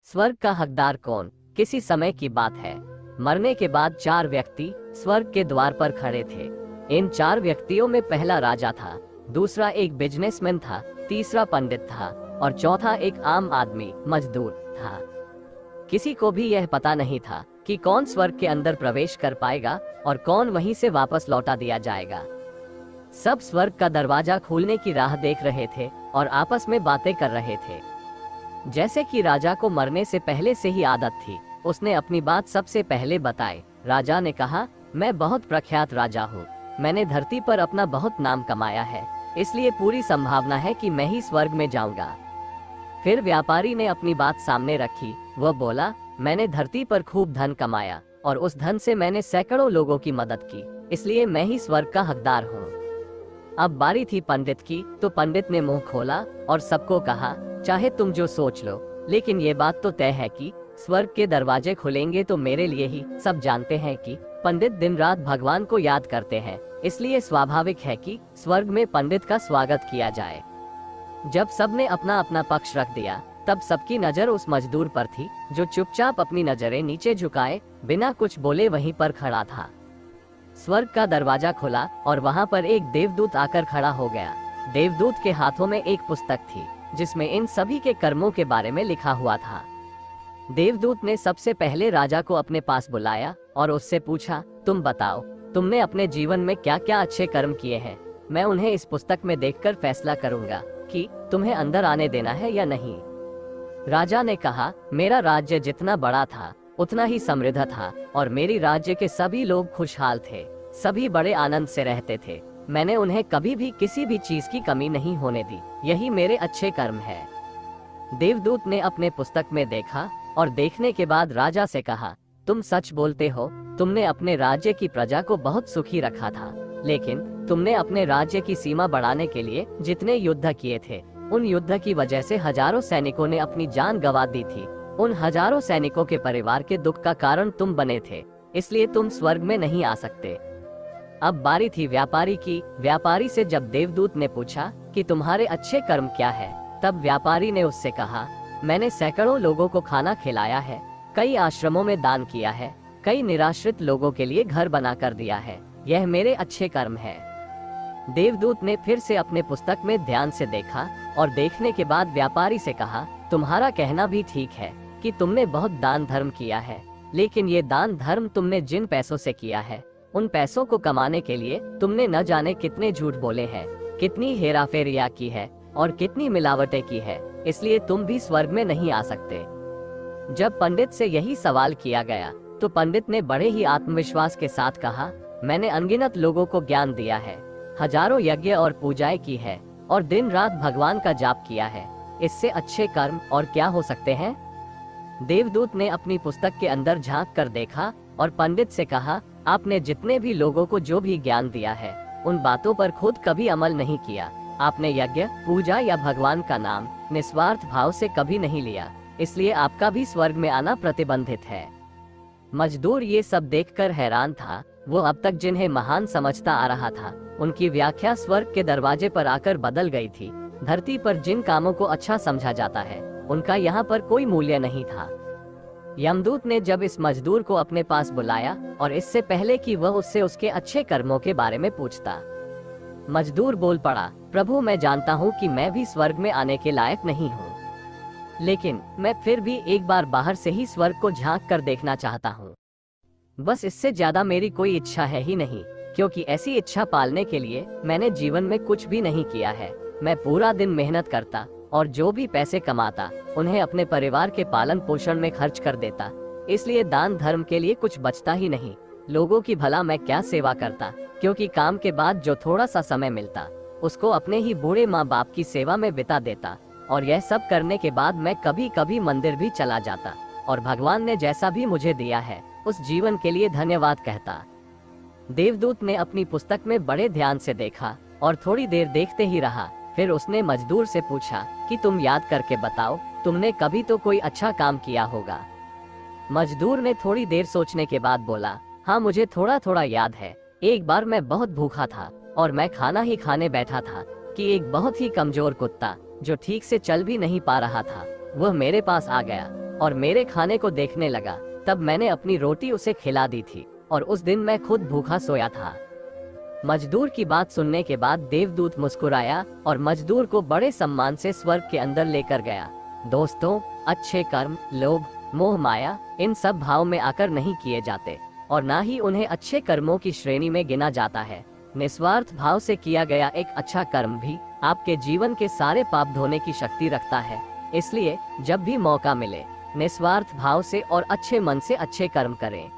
स्वर्ग का हकदार कौन? किसी समय की बात है। मरने के बाद 4 व्यक्ति स्वर्ग के द्वार पर खड़े थे। इन 4 व्यक्तियों में पहला राजा था, दूसरा एक बिजनेसमैन था, तीसरा पंडित था और चौथा एक आम आदमी मजदूर था। किसी को भी यह पता नहीं था कि कौन स्वर्ग के अंदर प्रवेश कर पाएगा और कौन वहीं से वापस लौटा दिया जाएगा। सब स्वर्ग का दरवाजा खोलने की राह देख रहे थे और आपस में बातें कर रहे थे। जैसे कि राजा को मरने से पहले से ही आदत थी, उसने अपनी बात सबसे पहले बताई। राजा ने कहा, मैं बहुत प्रख्यात राजा हूँ। मैंने धरती पर अपना बहुत नाम कमाया है, इसलिए पूरी संभावना है कि मैं ही स्वर्ग में जाऊंगा। फिर व्यापारी ने अपनी बात सामने रखी। वह बोला, मैंने धरती पर खूब धन कमाया और उस धन से मैंने सैकड़ों लोगों की मदद की, इसलिए मैं ही स्वर्ग का हकदार हूँ। अब बारी थी पंडित की, तो पंडित ने मुंह खोला और सबको कहा, चाहे तुम जो सोच लो, लेकिन ये बात तो तय है कि स्वर्ग के दरवाजे खुलेंगे तो मेरे लिए ही। सब जानते हैं कि पंडित दिन रात भगवान को याद करते हैं, इसलिए स्वाभाविक है कि स्वर्ग में पंडित का स्वागत किया जाए। जब सबने अपना अपना पक्ष रख दिया, तब सबकी नजर उस मजदूर पर थी जो चुपचाप अपनी नजरें नीचे झुकाए बिना कुछ बोले वहीं पर खड़ा था। स्वर्ग का दरवाजा खुला और वहां पर एक देवदूत आकर खड़ा हो गया। देवदूत के हाथों में एक पुस्तक थी जिसमें इन सभी के कर्मों के बारे में लिखा हुआ था। देवदूत ने सबसे पहले राजा को अपने पास बुलाया और उससे पूछा, तुम बताओ, तुमने अपने जीवन में क्या क्या अच्छे कर्म किए हैं? मैं उन्हें इस पुस्तक में देखकर फैसला करूंगा कि तुम्हें अंदर आने देना है या नहीं। राजा ने कहा, मेरा राज्य जितना बड़ा था उतना ही समृद्ध था और मेरी राज्य के सभी लोग खुशहाल थे। सभी बड़े आनंद से रहते थे। मैंने उन्हें कभी भी किसी भी चीज की कमी नहीं होने दी। यही मेरे अच्छे कर्म है। देवदूत ने अपने पुस्तक में देखा और देखने के बाद राजा से कहा, तुम सच बोलते हो। तुमने अपने राज्य की प्रजा को बहुत सुखी रखा था, लेकिन तुमने अपने राज्य की सीमा बढ़ाने के लिए जितने युद्ध किए थे, उन युद्ध की वजह से हजारों सैनिकों ने अपनी जान गंवा दी थी। उन हजारों सैनिकों के परिवार के दुख का कारण तुम बने थे, इसलिए तुम स्वर्ग में नहीं आ सकते। अब बारी थी व्यापारी की। व्यापारी से जब देवदूत ने पूछा कि तुम्हारे अच्छे कर्म क्या है, तब व्यापारी ने उससे कहा, मैंने सैकड़ों लोगों को खाना खिलाया है, कई आश्रमों में दान किया है, कई निराश्रित लोगों के लिए घर बना कर दिया है। यह मेरे अच्छे कर्म है। देवदूत ने फिर से अपने पुस्तक में ध्यान से देखा और देखने के बाद व्यापारी से कहा, तुम्हारा कहना भी ठीक है कि तुमने बहुत दान धर्म किया है, लेकिन ये दान धर्म तुमने जिन पैसों से किया है, उन पैसों को कमाने के लिए तुमने न जाने कितने झूठ बोले हैं, कितनी हेराफेरिया की है और कितनी मिलावटें की है, इसलिए तुम भी स्वर्ग में नहीं आ सकते। जब पंडित से यही सवाल किया गया, तो पंडित ने बड़े ही आत्मविश्वास के साथ कहा, मैंने अनगिनत लोगों को ज्ञान दिया है, हजारों यज्ञ और पूजाएं की है और दिन रात भगवान का जाप किया है। इससे अच्छे कर्म और क्या हो सकते हैं? देवदूत ने अपनी पुस्तक के अंदर झांक कर देखा और पंडित से कहा, आपने जितने भी लोगों को जो भी ज्ञान दिया है, उन बातों पर खुद कभी अमल नहीं किया। आपने यज्ञ, पूजा या भगवान का नाम निस्वार्थ भाव से कभी नहीं लिया, इसलिए आपका भी स्वर्ग में आना प्रतिबंधित है। मजदूर ये सब देखकर हैरान था। वो अब तक जिन्हें महान समझता आ रहा था, उनकी व्याख्या स्वर्ग के दरवाजे पर आकर बदल गई थी। धरती पर जिन कामों को अच्छा समझा जाता है, उनका यहाँ पर कोई मूल्य नहीं था। यमदूत ने जब इस मजदूर को अपने पास बुलाया और इससे पहले कि वह उससे उसके अच्छे कर्मों के बारे में पूछता, मजदूर बोल पड़ा, प्रभु, मैं जानता हूँ कि मैं भी स्वर्ग में आने के लायक नहीं हूँ, लेकिन मैं फिर भी एक बार बाहर से ही स्वर्ग को झांक कर देखना चाहता हूँ। बस इससे ज्यादा मेरी कोई इच्छा है ही नहीं, क्योंकि ऐसी इच्छा पालने के लिए मैंने जीवन में कुछ भी नहीं किया है। मैं पूरा दिन मेहनत करता और जो भी पैसे कमाता उन्हें अपने परिवार के पालन पोषण में खर्च कर देता, इसलिए दान धर्म के लिए कुछ बचता ही नहीं। लोगों की भला मैं क्या सेवा करता, क्योंकि काम के बाद जो थोड़ा सा समय मिलता उसको अपने ही बूढ़े माँ बाप की सेवा में बिता देता, और यह सब करने के बाद मैं कभी कभी मंदिर भी चला जाता और भगवान ने जैसा भी मुझे दिया है उस जीवन के लिए धन्यवाद कहता। देवदूत ने अपनी पुस्तक में बड़े ध्यान से देखा और थोड़ी देर देखते ही रहा। फिर उसने मजदूर से पूछा कि तुम याद करके बताओ, तुमने कभी तो कोई अच्छा काम किया होगा। मजदूर ने थोड़ी देर सोचने के बाद बोला, हाँ, मुझे थोड़ा थोड़ा याद है। एक बार मैं बहुत भूखा था और मैं खाना ही खाने बैठा था कि एक बहुत ही कमजोर कुत्ता जो ठीक से चल भी नहीं पा रहा था, वह मेरे पास आ गया और मेरे खाने को देखने लगा, तब मैंने अपनी रोटी उसे खिला दी थी और उस दिन मैं खुद भूखा सोया था। मजदूर की बात सुनने के बाद देवदूत मुस्कुराया और मजदूर को बड़े सम्मान से स्वर्ग के अंदर लेकर गया। दोस्तों, अच्छे कर्म, लोभ, मोह, माया इन सब भाव में आकर नहीं किए जाते और ना ही उन्हें अच्छे कर्मों की श्रेणी में गिना जाता है। निस्वार्थ भाव से किया गया एक अच्छा कर्म भी आपके जीवन के सारे पाप धोने की शक्ति रखता है। इसलिए जब भी मौका मिले निस्वार्थ भाव से और अच्छे मन से अच्छे कर्म करें।